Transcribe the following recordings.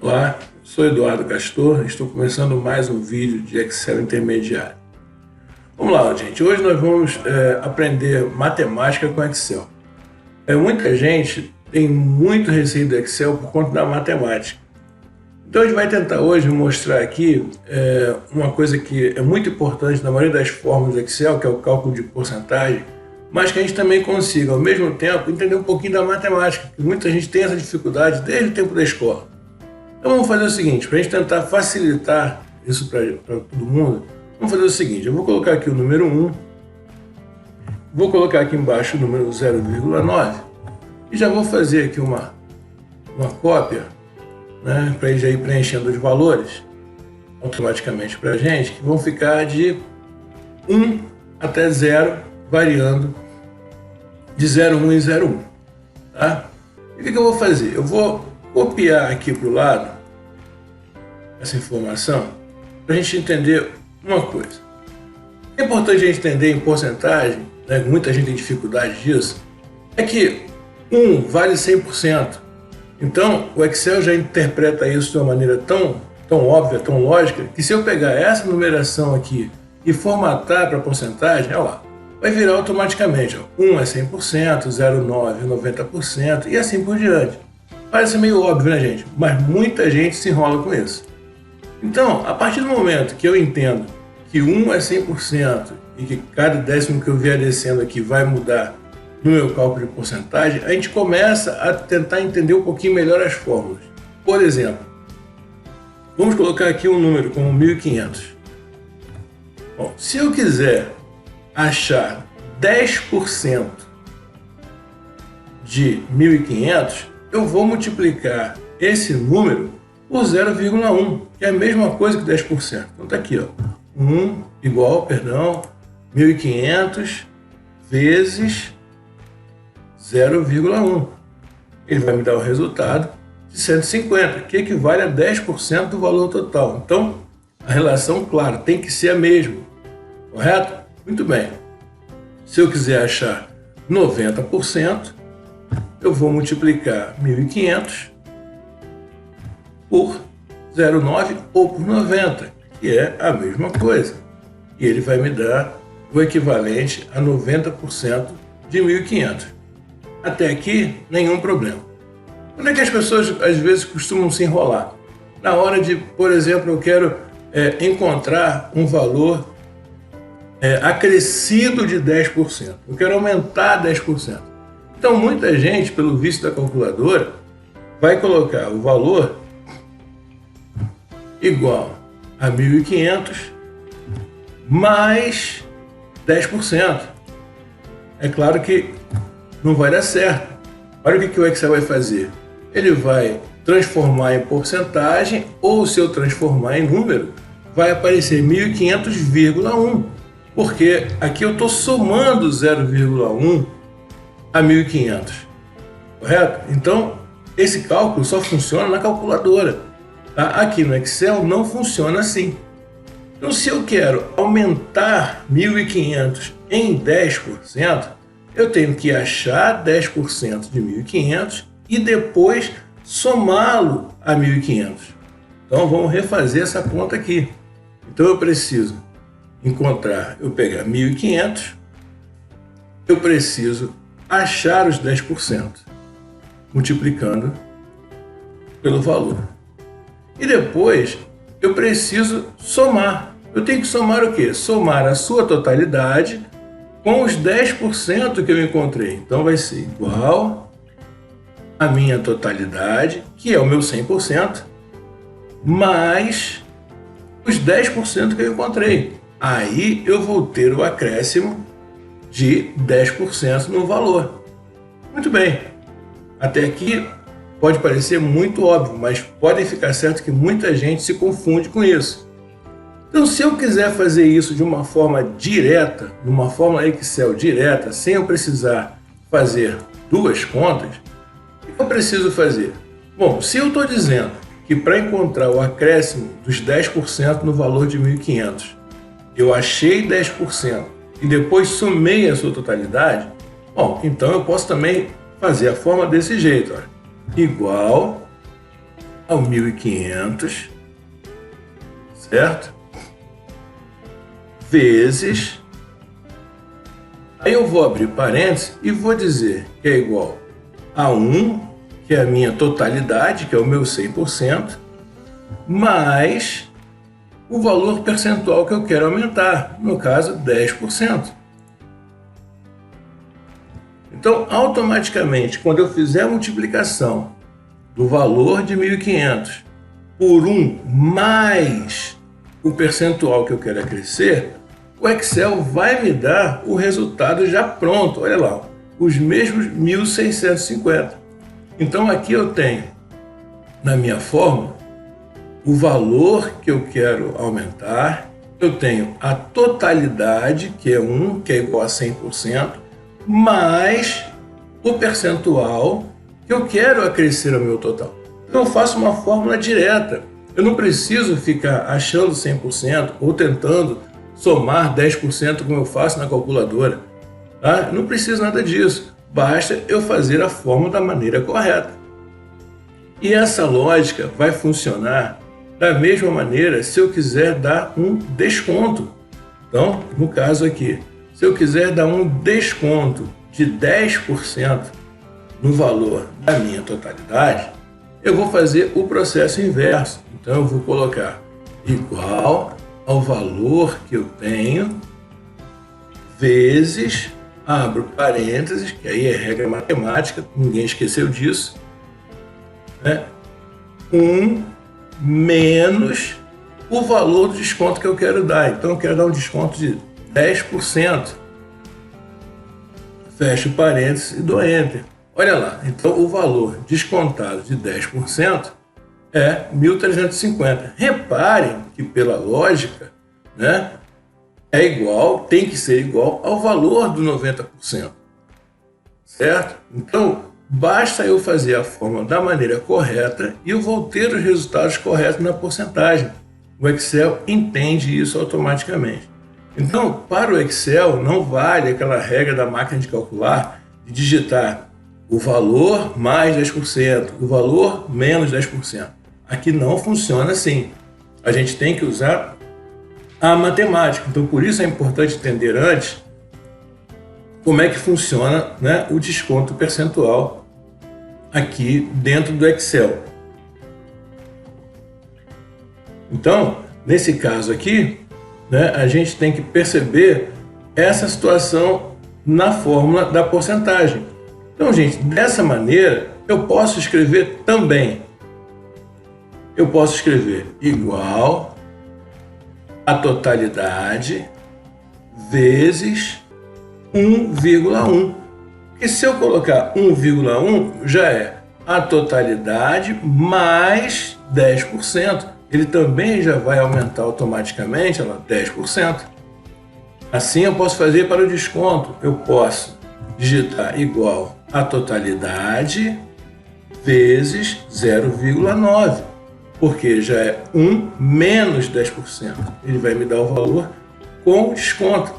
Olá, sou Eduardo Castor, estou começando mais um vídeo de Excel intermediário. Vamos lá, gente, hoje nós vamos aprender matemática com Excel. Muita gente tem muito receio do Excel por conta da matemática. Então a gente vai tentar hoje mostrar aqui uma coisa que é muito importante na maioria das fórmulas do Excel, que é o cálculo de porcentagem, mas que a gente também consiga, ao mesmo tempo, entender um pouquinho da matemática, que muita gente tem essa dificuldade desde o tempo da escola. Então vamos fazer o seguinte, para a gente tentar facilitar isso para todo mundo, vamos fazer o seguinte, eu vou colocar aqui o número 1, vou colocar aqui embaixo o número 0,9 e já vou fazer aqui uma cópia, né, para ele já ir preenchendo os valores automaticamente para a gente, que vão ficar de 1 até 0, variando de 0,1 em 0,1. Tá? E o que eu vou fazer? Eu vou copiar aqui para o lado essa informação para a gente entender uma coisa. É importante a gente entender em porcentagem, né, muita gente tem dificuldade disso, é que 1 vale 100%. Então o Excel já interpreta isso de uma maneira tão óbvia, tão lógica, que se eu pegar essa numeração aqui e formatar para porcentagem, olha lá, vai virar automaticamente. Ó, 1 é 100%, 0,9 é 90% e assim por diante. Parece meio óbvio, né, gente? Mas muita gente se enrola com isso. Então, a partir do momento que eu entendo que 1 é 100% e que cada décimo que eu vier descendo aqui vai mudar no meu cálculo de porcentagem, a gente começa a tentar entender um pouquinho melhor as fórmulas. Por exemplo, vamos colocar aqui um número como 1.500. Bom, se eu quiser achar 10% de 1.500, eu vou multiplicar esse número por 0,1, que é a mesma coisa que 10%. Então tá aqui, ó, 1.500 vezes 0,1. Ele vai me dar o resultado de 150, que equivale a 10% do valor total. Então, a relação, claro, tem que ser a mesma, correto? Muito bem. Se eu quiser achar 90%, eu vou multiplicar 1.500 por 0,9 ou por 90, que é a mesma coisa. E ele vai me dar o equivalente a 90% de 1.500. Até aqui, nenhum problema. Quando é que as pessoas, às vezes, costumam se enrolar? Na hora de, por exemplo, eu quero encontrar um valor acrescido de 10%. Eu quero aumentar 10%. Então, muita gente, pelo vício da calculadora, vai colocar o valor igual a 1.500 mais 10%. É claro que não vai dar certo. Olha o que o Excel vai fazer. Ele vai transformar em porcentagem, ou se eu transformar em número, vai aparecer 1.500,1, porque aqui eu estou somando 0,1 a 1.500, correto? Então, esse cálculo só funciona na calculadora. Tá? Aqui no Excel não funciona assim. Então, se eu quero aumentar 1.500 em 10%, eu tenho que achar 10% de 1.500 e depois somá-lo a 1.500. Então, vamos refazer essa conta aqui. Então, eu preciso pegar 1.500, eu preciso achar os 10%, multiplicando pelo valor. E depois eu preciso somar. Eu tenho que somar o quê? Somar a sua totalidade com os 10% que eu encontrei. Então vai ser igual a minha totalidade, que é o meu 100%, mais os 10% que eu encontrei. Aí eu vou ter o acréscimo de 10% no valor. Muito bem. Até aqui pode parecer muito óbvio, mas pode ficar certo que muita gente se confunde com isso. Então, se eu quiser fazer isso de uma forma direta, numa fórmula Excel direta, sem eu precisar fazer duas contas, o que eu preciso fazer? Bom, se eu estou dizendo que para encontrar o acréscimo dos 10% no valor de 1.500, eu achei 10%, e depois somei a sua totalidade, bom, então eu posso também fazer a forma desse jeito, ó, igual ao 1.500, certo? Vezes, aí eu vou abrir parênteses e vou dizer que é igual a 1, que é a minha totalidade, que é o meu 100%, mais o valor percentual que eu quero aumentar, no caso 10%. Então, automaticamente, quando eu fizer a multiplicação do valor de 1.500 por 1 mais o percentual que eu quero crescer, o Excel vai me dar o resultado já pronto. Olha lá, os mesmos 1.650. Então, aqui eu tenho, na minha fórmula, o valor que eu quero aumentar, eu tenho a totalidade, que é 1, que é igual a 100%, mais o percentual que eu quero acrescer ao meu total. Então eu faço uma fórmula direta. Eu não preciso ficar achando 100% ou tentando somar 10% como eu faço na calculadora. Tá? Eu não preciso nada disso. Basta eu fazer a fórmula da maneira correta. E essa lógica vai funcionar da mesma maneira se eu quiser dar um desconto. Então, no caso aqui, se eu quiser dar um desconto de 10% no valor da minha totalidade, eu vou fazer o processo inverso. Então eu vou colocar igual ao valor que eu tenho, vezes, abro parênteses, que aí é regra matemática, ninguém esqueceu disso, né? 1 menos o valor do desconto que eu quero dar. Então eu quero dar um desconto de 10%. Fecho parênteses e dou Enter. Olha lá, então o valor descontado de 10% é 1.350. Reparem que pela lógica, né, é igual, tem que ser igual ao valor do 90%. Certo? Então, basta eu fazer a fórmula da maneira correta e eu vou ter os resultados corretos na porcentagem. O Excel entende isso automaticamente. Então, para o Excel, não vale aquela regra da máquina de calcular de digitar o valor mais 10%, o valor menos 10%. Aqui não funciona assim. A gente tem que usar a matemática. Então, por isso é importante entender antes como é que funciona, né, o desconto percentual aqui dentro do Excel. Então, nesse caso aqui, né, a gente tem que perceber essa situação na fórmula da porcentagem. Então, gente, dessa maneira, eu posso escrever também. Eu posso escrever igual a totalidade vezes 1,1. Porque se eu colocar 1,1, já é a totalidade mais 10%. Ele também já vai aumentar automaticamente, olha lá, 10%. Assim eu posso fazer para o desconto. Eu posso digitar igual a totalidade vezes 0,9, porque já é 1 menos 10%. Ele vai me dar o valor com desconto.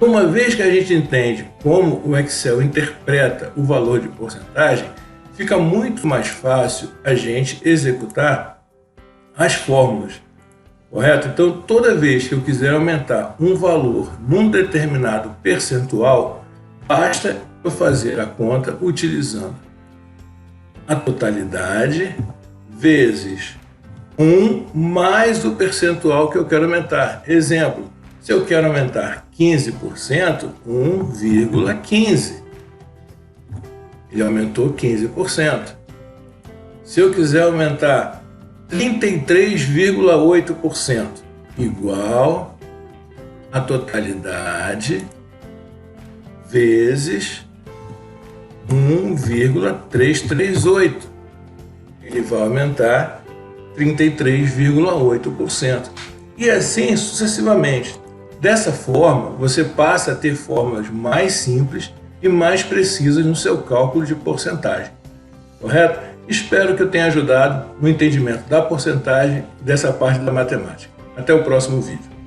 Uma vez que a gente entende como o Excel interpreta o valor de porcentagem, fica muito mais fácil a gente executar as fórmulas, correto? Então, toda vez que eu quiser aumentar um valor num determinado percentual, basta eu fazer a conta utilizando a totalidade vezes 1 mais o percentual que eu quero aumentar. Exemplo, se eu quero aumentar 15%, 1,15. Ele aumentou 15%. Se eu quiser aumentar 33,8%, igual a totalidade vezes 1,338. Ele vai aumentar 33,8%. E assim sucessivamente. Dessa forma, você passa a ter fórmulas mais simples e mais precisas no seu cálculo de porcentagem. Correto? Espero que eu tenha ajudado no entendimento da porcentagem dessa parte da matemática. Até o próximo vídeo.